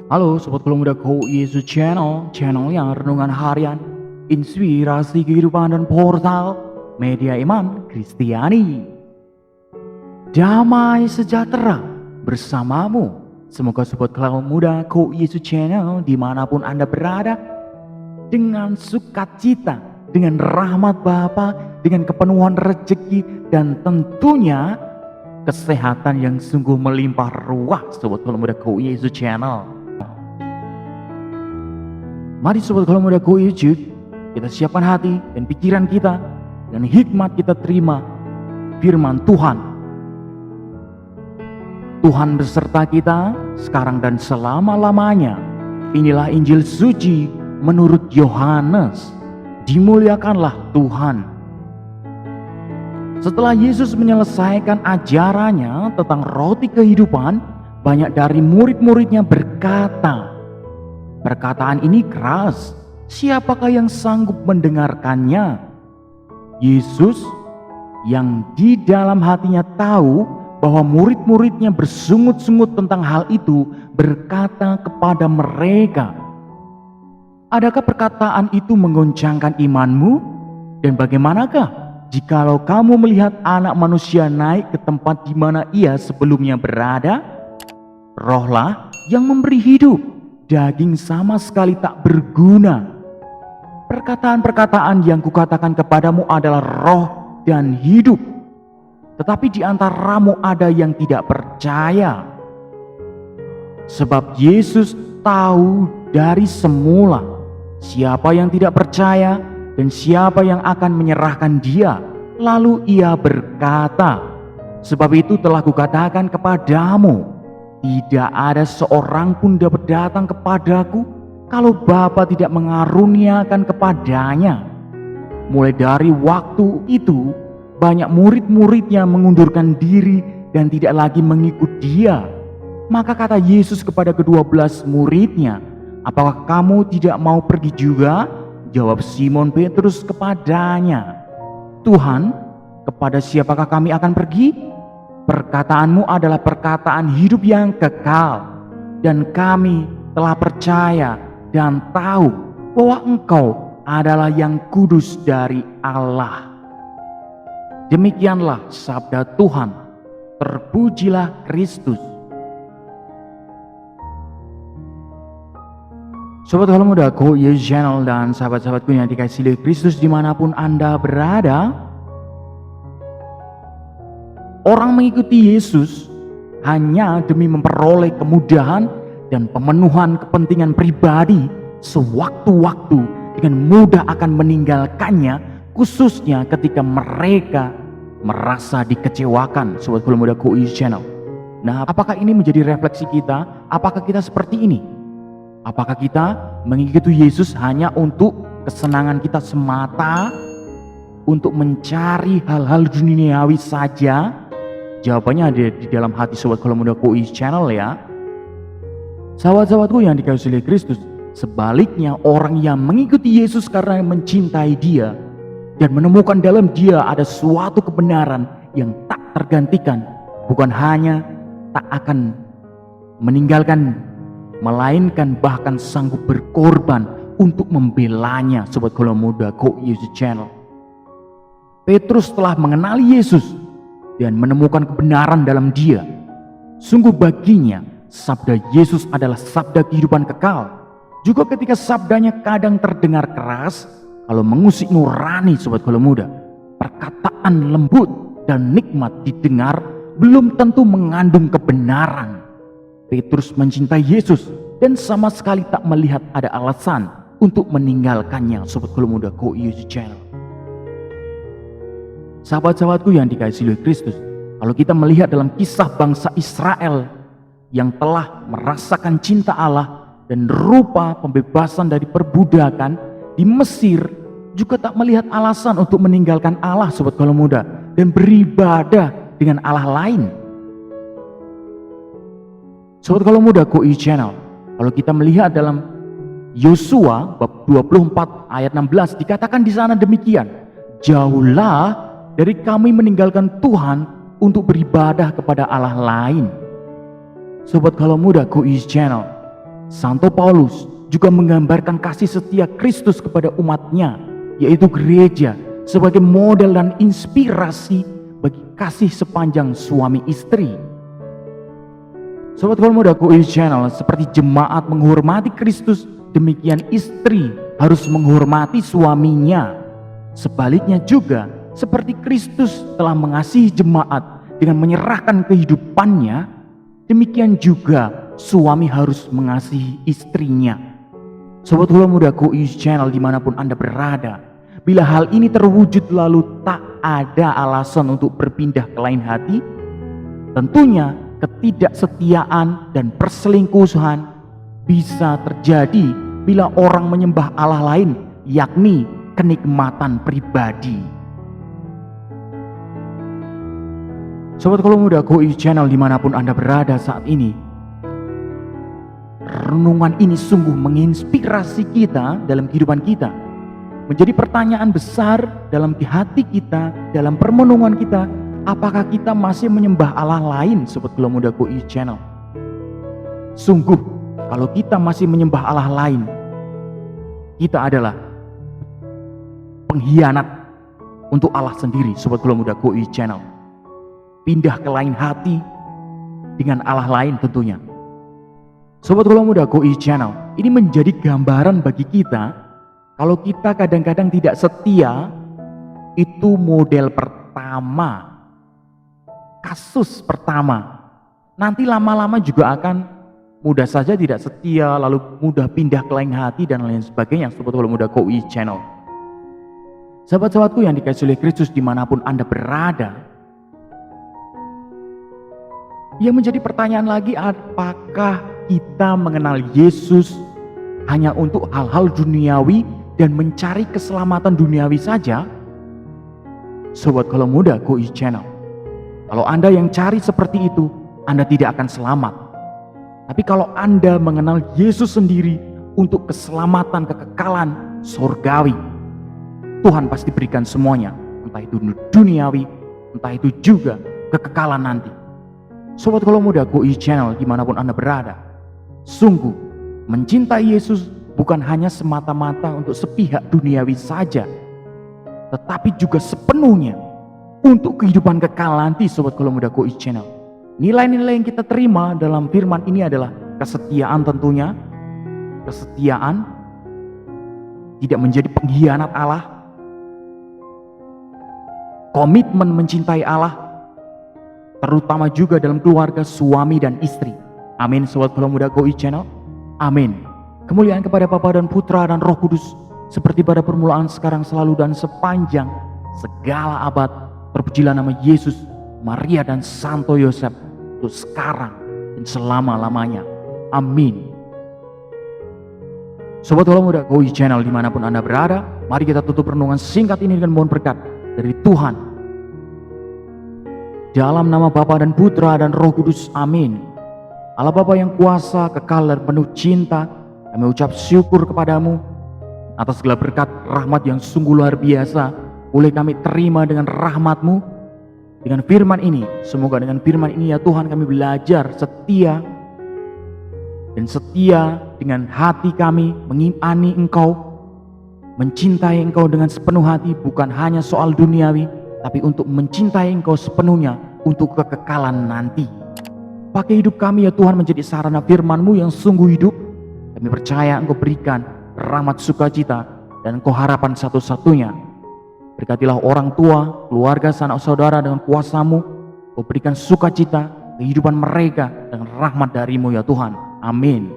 Halo Sobat Kalau Muda Go Yesus Channel yang renungan harian, inspirasi kehidupan dan portal media iman Kristiani. Damai sejahtera bersamamu. Semoga Sobat Kalau Muda Go Yesus Channel dimanapun Anda berada, dengan sukacita, dengan rahmat Bapa, dengan kepenuhan rezeki, dan tentunya kesehatan yang sungguh melimpah ruah Sobat Kalau Muda Go Yesus Channel. Mari Sobat Kalau Muda Go Yesus, kita siapkan hati dan pikiran kita, dan hikmat kita terima firman Tuhan. Tuhan beserta kita sekarang dan selama-lamanya. Inilah Injil suci menurut Yohanes. Dimuliakanlah Tuhan. Setelah Yesus menyelesaikan ajarannya tentang roti kehidupan, banyak dari murid-muridnya berkata, "Perkataan ini keras, siapakah yang sanggup mendengarkannya?" Yesus yang di dalam hatinya tahu bahwa murid-muridnya bersungut-sungut tentang hal itu, berkata kepada mereka, "Adakah perkataan itu menggoncangkan imanmu? Dan bagaimanakah jikalau kamu melihat Anak Manusia naik ke tempat di mana ia sebelumnya berada? Rohlah yang memberi hidup, daging sama sekali tak berguna. Perkataan-perkataan yang kukatakan kepadamu adalah roh dan hidup. Tetapi di antaramu ada yang tidak percaya." Sebab Yesus tahu dari semula siapa yang tidak percaya dan siapa yang akan menyerahkan dia. Lalu ia berkata, "Sebab itu telah kukatakan kepadamu, tidak ada seorang pun dapat datang kepadaku kalau Bapa tidak mengaruniakan kepadanya." Mulai dari waktu itu, banyak murid-muridnya mengundurkan diri dan tidak lagi mengikut dia. Maka kata Yesus kepada ke-12 muridnya, "Apakah kamu tidak mau pergi juga?" Jawab Simon Petrus kepadanya, "Tuhan, kepada siapakah kami akan pergi? Perkataanmu adalah perkataan hidup yang kekal, dan kami telah percaya dan tahu bahwa Engkau adalah yang kudus dari Allah." Demikianlah sabda Tuhan. Terpujilah Kristus. Sobat Kalau Muda Go Yesus Channel dan sahabat-sahabatku yang dikasihi oleh Kristus dimanapun Anda berada, orang mengikuti Yesus hanya demi memperoleh kemudahan dan pemenuhan kepentingan pribadi, sewaktu-waktu dengan mudah akan meninggalkannya, khususnya ketika mereka merasa dikecewakan. Sobat Kalau Muda Go Yesus Channel. Nah, apakah ini menjadi refleksi kita? Apakah kita seperti ini? Apakah kita mengikuti Yesus hanya untuk kesenangan kita semata, untuk mencari hal-hal duniawi saja? Jawabannya ada di dalam hati Sobat Kalau Muda Go Yesus Channel ya. Sahabat-sahabatku yang dikasihi oleh Kristus, sebaliknya orang yang mengikuti Yesus karena mencintai Dia dan menemukan dalam Dia ada suatu kebenaran yang tak tergantikan, bukan hanya tak akan meninggalkan, melainkan bahkan sanggup berkorban untuk membelanya. Sobat Kalau Muda Go Yesus Channel. Petrus telah mengenali Yesus dan menemukan kebenaran dalam Dia. Sungguh baginya sabda Yesus adalah sabda kehidupan kekal. Juga ketika sabdanya kadang terdengar keras, kalau mengusik nurani Sobat Kalau Muda, perkataan lembut dan nikmat didengar belum tentu mengandung kebenaran. Petrus mencintai Yesus dan sama sekali tak melihat ada alasan untuk meninggalkannya. Sobat Kalau Muda Go Yesus Channel. Sahabat-sahabatku yang dikasihi oleh Kristus, kalau kita melihat dalam kisah bangsa Israel yang telah merasakan cinta Allah dan rupa pembebasan dari perbudakan di Mesir, juga tak melihat alasan untuk meninggalkan Allah Sobat Kalau Muda dan beribadah dengan Allah lain. Sobat Kalau Muda Go Yesus Channel, kalau kita melihat dalam Yosua bab 24 ayat 16 dikatakan di sana demikian, "Jauhlah dari kami meninggalkan Tuhan untuk beribadah kepada Allah lain." Sobat Kalau Muda Go Yesus Channel, Santo Paulus juga menggambarkan kasih setia Kristus kepada umatnya, yaitu gereja, sebagai model dan inspirasi bagi kasih sepanjang suami istri. Sobat Kaul Muda KUI Channel, seperti jemaat menghormati Kristus, demikian istri harus menghormati suaminya. Sebaliknya juga, seperti Kristus telah mengasihi jemaat dengan menyerahkan kehidupannya, demikian juga suami harus mengasihi istrinya. Sobat Kaul Muda KUI Channel dimanapun Anda berada, bila hal ini terwujud lalu tak ada alasan untuk berpindah ke lain hati, tentunya ketidaksetiaan dan perselingkuhan bisa terjadi bila orang menyembah Allah lain, yakni kenikmatan pribadi. Sobat Kaul Muda KUI Channel dimanapun Anda berada saat ini, renungan ini sungguh menginspirasi kita dalam kehidupan kita. Menjadi pertanyaan besar dalam hati kita, dalam permenungan kita, apakah kita masih menyembah Allah lain, Sobat Kaul Muda KUI Channel? Sungguh, kalau kita masih menyembah Allah lain, kita adalah pengkhianat untuk Allah sendiri, Sobat Kaul Muda KUI Channel. Pindah ke lain hati dengan Allah lain tentunya. Sobat Kaul Muda KUI Channel, ini menjadi gambaran bagi kita. Kalau kita kadang-kadang tidak setia, itu model pertama, kasus pertama. Nanti lama-lama juga akan mudah saja tidak setia, lalu mudah pindah ke lain hati dan lain sebagainya. Sobat Kaul Muda KUI Channel, sahabat-sahabatku yang dikasihi oleh Kristus dimanapun Anda berada, yang menjadi pertanyaan lagi, apakah kita mengenal Yesus hanya untuk hal-hal duniawi dan mencari keselamatan duniawi saja? Sobat Kaul Muda KUI Channel, kalau Anda yang cari seperti itu, Anda tidak akan selamat. Tapi kalau Anda mengenal Yesus sendiri untuk keselamatan, kekekalan surgawi, Tuhan pasti berikan semuanya, entah itu duniawi, entah itu juga kekekalan nanti. Sobat Kaul Muda KUI Channel dimanapun Anda berada, sungguh mencintai Yesus bukan hanya semata-mata untuk sepihak duniawi saja, tetapi juga sepenuhnya untuk kehidupan kekal nanti. Sobat Kaul Muda KUI Channel, nilai-nilai yang kita terima dalam firman ini adalah kesetiaan tentunya. Kesetiaan, tidak menjadi pengkhianat Allah, komitmen mencintai Allah, terutama juga dalam keluarga suami dan istri. Amin. Sobat Kaul Muda KUI Channel, amin. Kemuliaan kepada Bapa dan Putra dan Roh Kudus, seperti pada permulaan, sekarang, selalu, dan sepanjang segala abad. Terpujilah nama Yesus, Maria, dan Santo Yosef, untuk sekarang dan selama-lamanya. Amin. Sobat Kaul Muda KUI Channel dimanapun Anda berada, mari kita tutup renungan singkat ini dengan mohon berkat dari Tuhan. Dalam nama Bapa dan Putra dan Roh Kudus, amin. Allah Bapa yang kuasa, kekal, dan penuh cinta, kami ucap syukur kepadamu atas segala berkat rahmat yang sungguh luar biasa boleh kami terima dengan rahmat-Mu, dengan firman ini. Semoga dengan firman ini ya Tuhan, kami belajar setia, dan setia dengan hati kami mengimani Engkau, mencintai Engkau dengan sepenuh hati, bukan hanya soal duniawi, tapi untuk mencintai Engkau sepenuhnya untuk kekekalan nanti. Pakai hidup kami ya Tuhan menjadi sarana firman-Mu yang sungguh hidup. Kami percaya Engkau berikan rahmat sukacita dan Engkau harapan satu-satunya. Berkatilah orang tua, keluarga, sanak saudara dengan kuasa-Mu. Engkau berikan sukacita kehidupan mereka dengan rahmat dari-Mu ya Tuhan. Amin.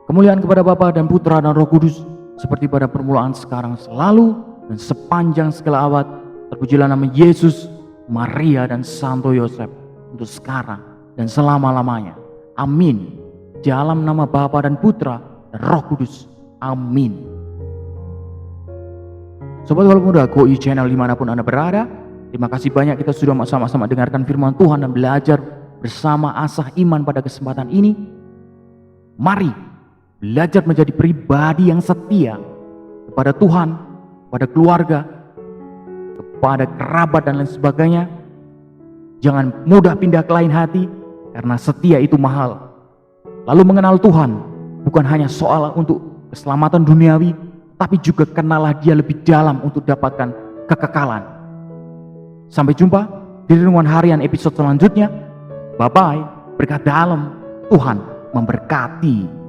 Kemuliaan kepada Bapa dan Putra dan Roh Kudus, seperti pada permulaan, sekarang, selalu, dan sepanjang segala abad. Terpujilah nama Yesus, Maria, dan Santo Yosef, untuk sekarang dan selama-lamanya. Amin. Dalam nama Bapa dan Putra dan Roh Kudus. Amin. Sobat Kaul Muda KUI Channel dimanapun Anda berada, terima kasih banyak kita sudah sama-sama dengarkan firman Tuhan dan belajar bersama asah iman pada kesempatan ini. Mari belajar menjadi pribadi yang setia kepada Tuhan, kepada keluarga, kepada kerabat dan lain sebagainya. Jangan mudah pindah ke lain hati, karena setia itu mahal. Lalu mengenal Tuhan bukan hanya soal untuk keselamatan duniawi, tapi juga kenallah Dia lebih dalam untuk dapatkan kekekalan. Sampai jumpa di renungan harian episode selanjutnya. Bye-bye, berkat dalam, Tuhan memberkati.